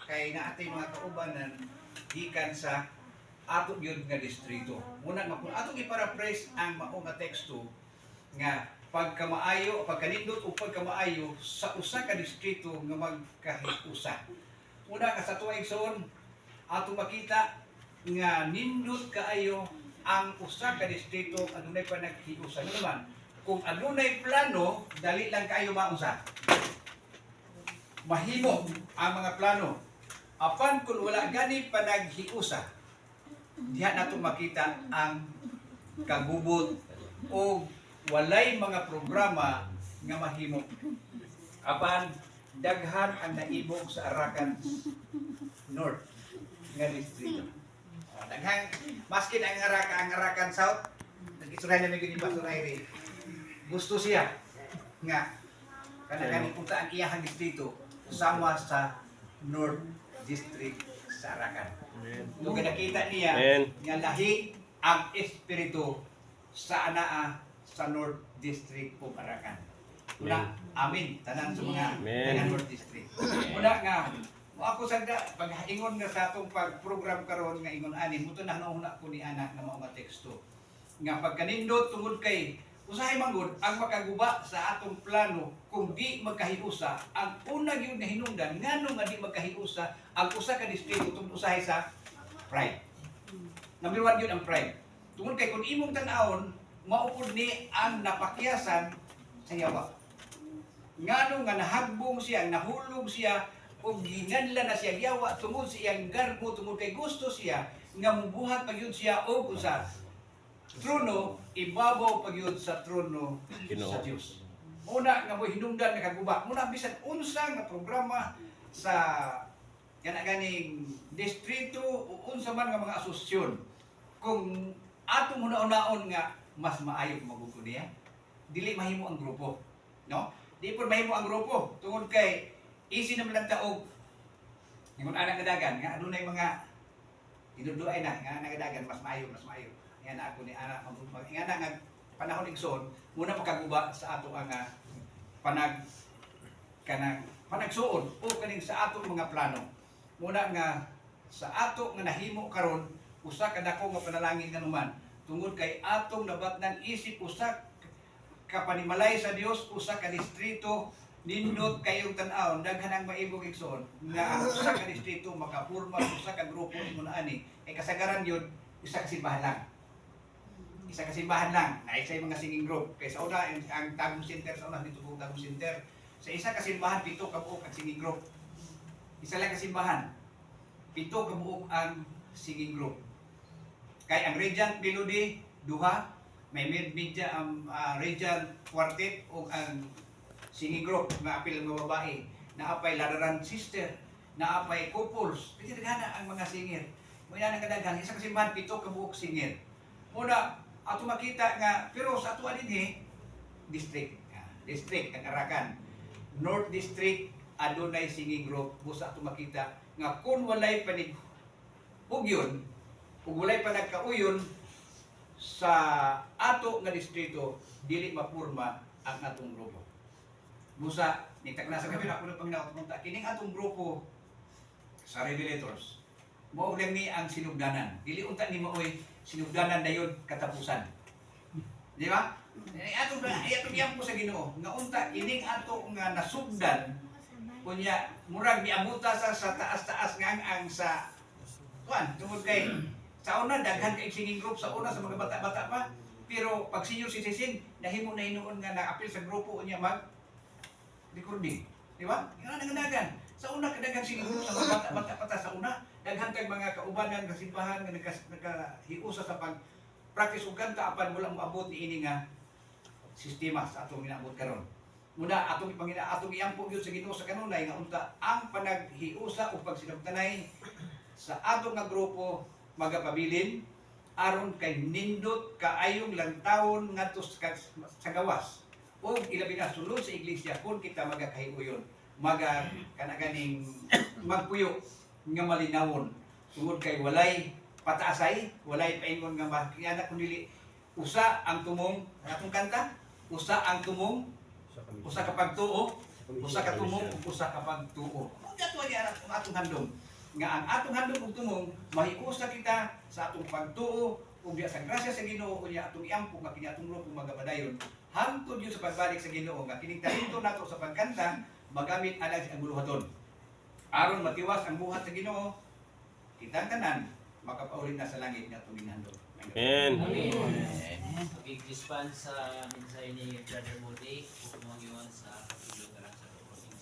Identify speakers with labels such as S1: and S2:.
S1: kay naatay mga kaubanan gikan sa ato gyud nga distrito. Muna kung atong i-paraphrase ang mao nga teksto nga pagkamaayo, pagkanindot o pagkamaayo sa usa ka distrito nga magkahiusa. Una ka sa tuwa igsoon, ato makita nga nindot kaayo ang usa ka distrito adunay panaghiusa. Ano naman? Kung adunay plano, dali lang kayo maunsa. Mahimo ang mga plano. Apan kung wala gani panaghiusa, diha nato makita ang kagubot o walay mga programa nga mahimo. Apan daghan ang naibog sa Arakan North nga distrito. Daghang maskin ang Arakan South, nagisuray na may gini basuray. Gusto siya nga kanang punta ang iyahang distrito sama sa North District sa Arakan. Nung nakita niya nga lahi ang espiritu sa anaa sa North District of Arakan. Una, amin, tanan sa mga tanan North District. Una nga, ako sagda, pag-ingon nga sa atong pag-program karon nga ingon ani, muto na nauna ko ni anak na mga teksto. Nga pagkanindot tungod kay usahay manggod ang makaguba sa atong plano kung di magkahiusa ang una gyud nga hinungdan ngano nga di magkahiusa ang usa ka distrito tungod usahay sa pride. Number 1 gyud ang pride. Tungod kay kung imong tan-awon maupod ni ang napakyasan sa yawa. Ngano nga nahagbong siya, nahulog siya ug ginadla na siya yawa tungod sa iyang garbo tungod kay gusto siya nga mubuhat pagyud siya og usa trono, ibabaw pagyud sa trono sa Dios. Muna nga mo hinungdan nga kaguba, muna bisan unsa nga programa sa ganing distrito o unsa man nga mga asosasyon. Kung atong una-unaon nga mas maayo magugod niya, dili mahimo ang grupo, no? Di po mahimo ang grupo tungod kay easy naman lang taog ingon anak nga dagan nga adunay mga inuduay na nga anak nga dagan mas maayo. Yan ako ni anak nga nga panahon igsoon muna pagkaguba sa ato ang panagsuon o kaning sa ato mga plano. Muna nga sa ato nga nahimo karon usa ka dako nga panalangin kanuman tungod kay atong nabatnan isip usa ka panimalay sa Dios usa ka distrito nindot kayong tan-aw daghan ang maibog igsoon nga ang usa ka distrito makapurma usa ka grupo ingon ani kay kasagaran yun isa ka simbahan lang. Isa ka simbahan lang, na isa yung mga singing group. Kaya sa una, ang Tagum Center, sa una, dito po Tagum Center. Sa isa ka simbahan, 7 ka buok ang singing group. Isa lang ka simbahan, 7 ka buok ang singing group. Kaya ang Regent Melody, 2, may media ang Regent Quartet o ang singing group na apil ng mga babae. Naapay Ladaran Sister, naapay couples. Pinagana ang mga singer. Muna na kadaghan, isa ka simbahan, 7 ka buok singer. Muna, ato makita nga pero sa ato dinhi district ang Arakan North District adunay singing group busa ato makita nga kun walay panigugyon ug walay panagkauyon sa ato nga distrito dili mapurma ang atong grupo. Busa nitag na sa kabila ako na panginaot punta kining atong grupo sa Revelators mao lang ni ang sinugdanan dili unta ni maoy sinugdanan dayon katapusan. Di ba? Ato yan po sa Ginoo nga unta ining ato nga nasugdan kunya murag miabuta sa taas-taas nga ang sa tuan tungod kay sa una daghan kay singing group sa una sa mga bata-bata pa pero pag senior citizen nahimo na hinuon nga naapil sa grupo unya mag recording. Di ba? Nga nangadagan. Sa una kadagang singing group sa mga bata-bata sa una daghan kay mga kaubanan nga simbahan nga nagkahiusa sa pag-practice og kanta apan wala moabot niini nga sistema sa atong inaabot karon. Muna atong iampo gyud sa Ginoo sa kanunay nga unta ang panaghiusa o pagsinabtanay sa atong nga grupo magapabilin aron kay nindot kaayong lantawon ngadto sa gawas o ilabi na sulod sa iglesia kung kita magakahiuyon kanaganing magpuyo nga malinawon tungod kay walay pataasay, walay paingon nga makiyana kun dili usa ang tumong atong kanta, usa ang tumong, usa ka pagtuo, usa ka tumong, usa ka pagtuo. Yato niya ang atong handom. Nga ang atong handom ug tumong mahiusa kita sa atong pagtuo ug diya sa grasya sa Ginoo unya atong iampo nga kini atong kung magabadayon hangtod yun sa pagbalik sa Ginoo nga kining talento nato sa pagkanta magamit alang sa buluhaton. Aron matiwas ang buhat sa Ginoo, kitang tanan makapaulit na sa langit nga atong ginhandom.
S2: Amen.
S3: Big response sa mensahe ni Brother Moody, kung sa